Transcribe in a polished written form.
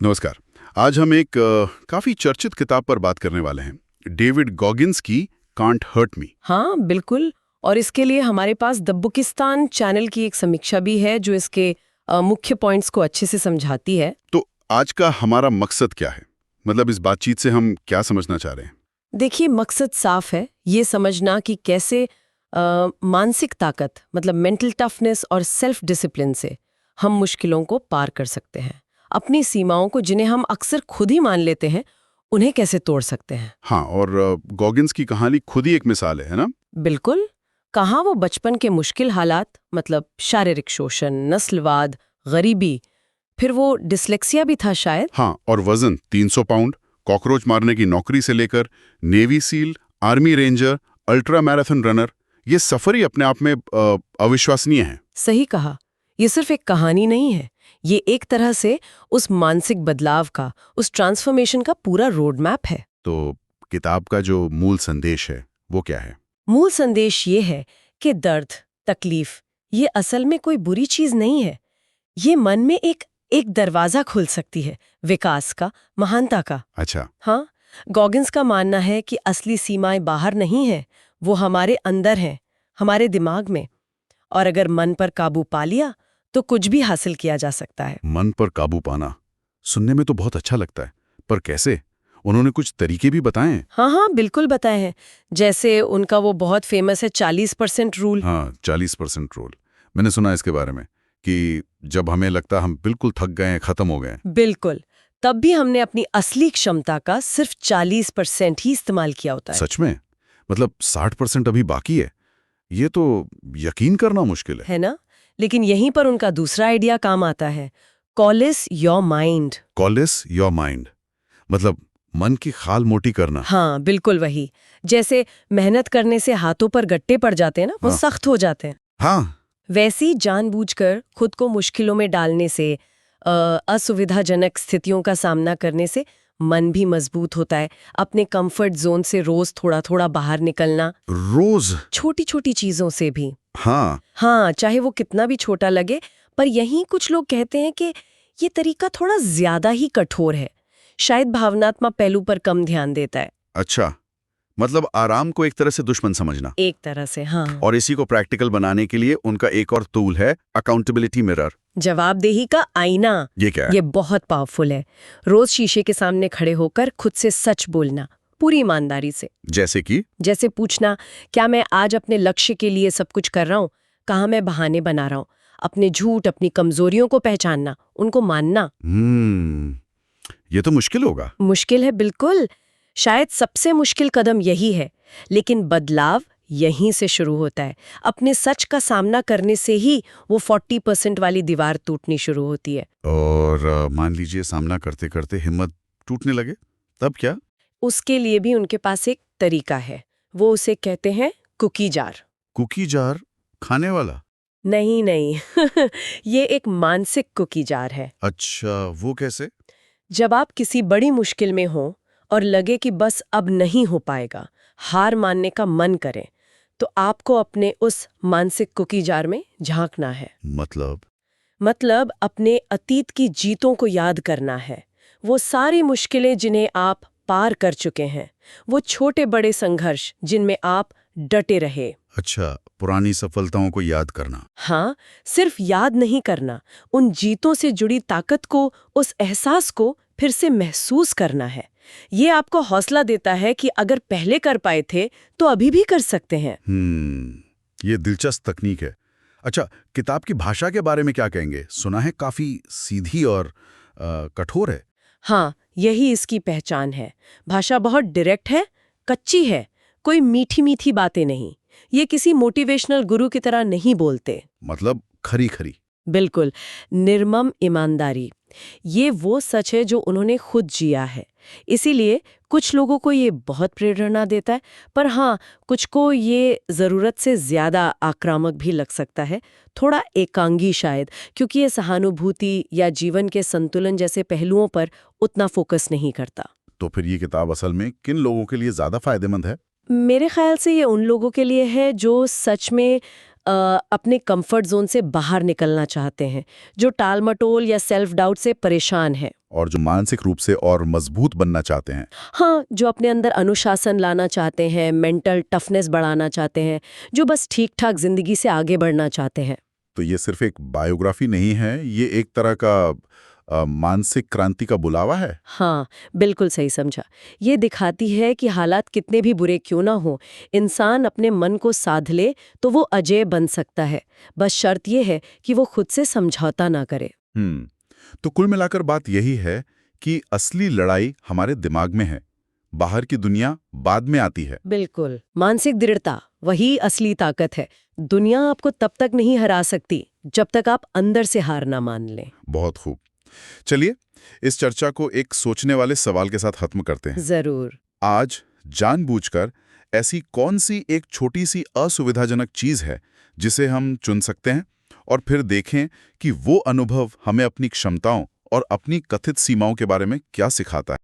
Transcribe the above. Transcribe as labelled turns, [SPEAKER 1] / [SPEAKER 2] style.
[SPEAKER 1] नमस्कार। आज हम एक काफी चर्चित किताब पर बात करने वाले हैं, डेविड गॉगिन्स की कांट हर्ट मी।
[SPEAKER 2] हाँ बिल्कुल। और इसके लिए हमारे पास द बुकिस्तान चैनल की एक समीक्षा भी है जो इसके मुख्य पॉइंट्स को अच्छे से समझाती है।
[SPEAKER 1] तो आज का हमारा मकसद क्या है? मतलब इस बातचीत से हम क्या समझना चाह रहे हैं?
[SPEAKER 2] देखिए, मकसद साफ है, ये समझना कि कैसे मानसिक ताकत मतलब मेंटल टफनेस और सेल्फ डिसिप्लिन से हम मुश्किलों को पार कर सकते हैं। अपनी सीमाओं को, जिन्हें हम अक्सर खुद ही मान लेते हैं, उन्हें कैसे तोड़ सकते हैं।
[SPEAKER 1] हाँ, और गॉगिन्स की कहानी खुद ही एक मिसाल है ना?
[SPEAKER 2] बिल्कुल। कहाँ वो बचपन के मुश्किल हालात मतलब शारीरिक शोषण, नस्लवाद, गरीबी, फिर वो डिसलेक्सिया भी था शायद।
[SPEAKER 1] हाँ, और वजन 300 पाउंड, कॉकरोच मारने की नौकरी से लेकर navy seal, army ranger, ultra marathon runner, ये सफर ही अपने आप में अविश्वसनीय है।
[SPEAKER 2] सही कहा। ये सिर्फ एक कहानी नहीं है, ये एक तरह से उस मानसिक बदलाव का, उस ट्रांसफॉर्मेशन का पूरा रोड मैप है।
[SPEAKER 1] तो किताब का जो मूल संदेश है वो क्या है?
[SPEAKER 2] मूल संदेश ये है कि दर्द, तकलीफ, ये असल में कोई बुरी चीज नहीं है। ये मन में एक एक दरवाजा खुल सकती है, विकास का, महानता का।
[SPEAKER 1] अच्छा।
[SPEAKER 2] हाँ, गॉगिन्स का मानना है कि असली सीमाएं बाहर नहीं है, वो हमारे अंदर हैं, हमारे दिमाग में। और अगर मन पर काबू पा लिया तो कुछ भी हासिल किया जा सकता है।
[SPEAKER 1] मन पर काबू पाना सुनने में तो बहुत अच्छा लगता है, पर कैसे? उन्होंने कुछ तरीके भी बताए हैं।
[SPEAKER 2] हाँ हाँ बिल्कुल बताए हैं। जैसे उनका वो बहुत फेमस है 40% रूल।
[SPEAKER 1] हाँ, 40% रूल। मैंने सुना इसके बारे में कि जब हमें लगता हम बिल्कुल थक गए हैं, खत्म हो गए हैं।
[SPEAKER 2] बिल्कुल। तब भी हमने अपनी असली क्षमता का सिर्फ 40% ही इस्तेमाल किया होता है।
[SPEAKER 1] सच में? मतलब 60% अभी बाकी है? ये तो यकीन करना मुश्किल है।
[SPEAKER 2] है ना? लेकिन यहीं पर उनका दूसरा आइडिया काम आता है, Collins your mind.
[SPEAKER 1] Collins your mind, मतलब मन की खाल मोटी करना।
[SPEAKER 2] हाँ बिल्कुल वही। जैसे मेहनत करने से हाथों पर गट्टे पड़ जाते हैं ना, वो
[SPEAKER 1] हाँ।
[SPEAKER 2] सख्त हो जाते हैं।
[SPEAKER 1] हाँ।
[SPEAKER 2] वैसी जानबूझकर खुद को मुश्किलों में डालने से, असुविधाजनक स्थितियों का सामना करने से मन भी मजबूत होता है। अपने कंफर्ट जोन से रोज थोड़ा थोड़ा बाहर निकलना,
[SPEAKER 1] रोज?
[SPEAKER 2] छोटी छोटी चीजों से भी।
[SPEAKER 1] हाँ।
[SPEAKER 2] हाँ, चाहे वो कितना भी छोटा लगे। पर यहीं कुछ लोग कहते हैं कि ये तरीका थोड़ा ज्यादा ही कठोर है, शायद भावनात्मक पहलू पर कम ध्यान देता है।
[SPEAKER 1] अच्छा, मतलब आराम को एक तरह से दुश्मन समझना।
[SPEAKER 2] एक तरह से हाँ।
[SPEAKER 1] और इसी को प्रैक्टिकल बनाने के लिए उनका एक और टूल है, अकाउंटेबिलिटी मिरर।
[SPEAKER 2] जवाबदेही का आईना।
[SPEAKER 1] ये क्या है?
[SPEAKER 2] ये बहुत पावरफुल है। रोज शीशे के सामने खड़े होकर खुद से सच बोलना, पूरी ईमानदारी से।
[SPEAKER 1] जैसे कि?
[SPEAKER 2] जैसे पूछना, क्या मैं आज अपने लक्ष्य के लिए सब कुछ कर रहा हूँ? कहाँ मैं बहाने बना रहा हूँ? अपने झूठ, अपनी कमजोरियों को पहचानना, उनको मानना।
[SPEAKER 1] ये तो मुश्किल होगा।
[SPEAKER 2] मुश्किल है बिल्कुल। शायद सबसे मुश्किल कदम यही है, लेकिन बदलाव यहीं से शुरू होता है। अपने सच का सामना करने से ही वो 40% वाली दीवार टूटनी शुरू होती है।
[SPEAKER 1] और मान लीजिए सामना करते करते हिम्मत टूटने लगे, तब क्या?
[SPEAKER 2] उसके लिए भी उनके पास एक तरीका है। वो उसे कहते हैं कुकी जार।
[SPEAKER 1] Cookie jar? खाने वाला?
[SPEAKER 2] नहीं नहीं ये एक मानसिक कुकी जार है।
[SPEAKER 1] अच्छा, वो कैसे?
[SPEAKER 2] जब आप किसी बड़ी मुश्किल में हो और लगे कि बस अब नहीं हो पाएगा, हार मानने का मन करे, तो आपको अपने उस मानसिक कुकी जार में झांकना है। मतलब अपने अतीत की जीतों को याद करना है। वो सारी मुश्किलें जिन्हें आप पार कर चुके हैं, वो छोटे बड़े संघर्ष जिनमें आप डटे रहे।
[SPEAKER 1] अच्छा, पुरानी सफलताओं को याद करना।
[SPEAKER 2] हाँ, सिर्फ याद नहीं करना, उन जीतों से जुड़ी ताकत को, उस एहसास को फिर से महसूस करना है। ये आपको हौसला देता है कि अगर पहले कर पाए थे तो अभी भी कर सकते हैं।
[SPEAKER 1] ये दिलचस्प तकनीक है। अच्छा, किताब की भाषा के बारे में क्या कहेंगे? सुना है काफी सीधी और कठोर है।
[SPEAKER 2] हाँ, यही इसकी पहचान है। भाषा बहुत डायरेक्ट है, कच्ची है, कोई मीठी मीठी बातें नहीं। ये किसी मोटिवेशनल गुरु की तरह नहीं बोलते।
[SPEAKER 1] मतलब खरी खरी।
[SPEAKER 2] बिल्कुल, निर्मम ईमानदारी। ये वो सच है जो उन्होंने खुद जिया है। इसीलिए कुछ लोगों को ये बहुत प्रेरणा देता है, पर हाँ, कुछ को ये ज़रूरत से ज़्यादा आक्रामक भी लग सकता है, थोड़ा एकांगी शायद, क्योंकि ये सहानुभूति या जीवन के संतुलन जैसे पहलुओं पर उतना फोकस नहीं करता।
[SPEAKER 1] तो फिर ये किताब असल में किन लोगों के लिए ज़्यादा फायदेमंद है?
[SPEAKER 2] मेरे ख्याल से ये उन लोगों के लिए है जो सच में अपने कंफर्ट जोन से बाहर निकलना चाहते हैं, जो टाल-मटोल या सेल्फ डाउट से परेशान है।
[SPEAKER 1] और जो मानसिक रूप से और मजबूत बनना चाहते हैं।
[SPEAKER 2] हाँ, जो अपने अंदर अनुशासन लाना चाहते हैं, मेंटल टफनेस बढ़ाना चाहते हैं, जो बस ठीक-ठाक जिंदगी से आगे बढ़ना चाहते हैं।
[SPEAKER 1] तो ये सिर्फ एक बायोग्राफी नहीं है, ये एक तरह का मानसिक क्रांति का बुलावा है।
[SPEAKER 2] हाँ, बिल्कुल सही समझा। ये दिखाती है कि हालात कितने भी बुरे क्यों ना हो, इंसान अपने मन को साध ले तो वो अजेय बन सकता है। बस शर्त ये है कि वो खुद से समझौता ना करे।
[SPEAKER 1] तो कुल मिलाकर बात यही है कि असली लड़ाई हमारे दिमाग में है, बाहर की दुनिया बाद में आती है।
[SPEAKER 2] बिल्कुल, मानसिक दृढ़ता वही असली ताकत है। दुनिया आपको तब तक नहीं हरा सकती जब तक आप अंदर से हार ना मान लें।
[SPEAKER 1] बहुत खूब। चलिए इस चर्चा को एक सोचने वाले सवाल के साथ खत्म करते हैं।
[SPEAKER 2] जरूर।
[SPEAKER 1] आज जानबूझकर ऐसी कौन सी एक छोटी सी असुविधाजनक चीज है जिसे हम चुन सकते हैं और फिर देखें कि वो अनुभव हमें अपनी क्षमताओं और अपनी कथित सीमाओं के बारे में क्या सिखाता है।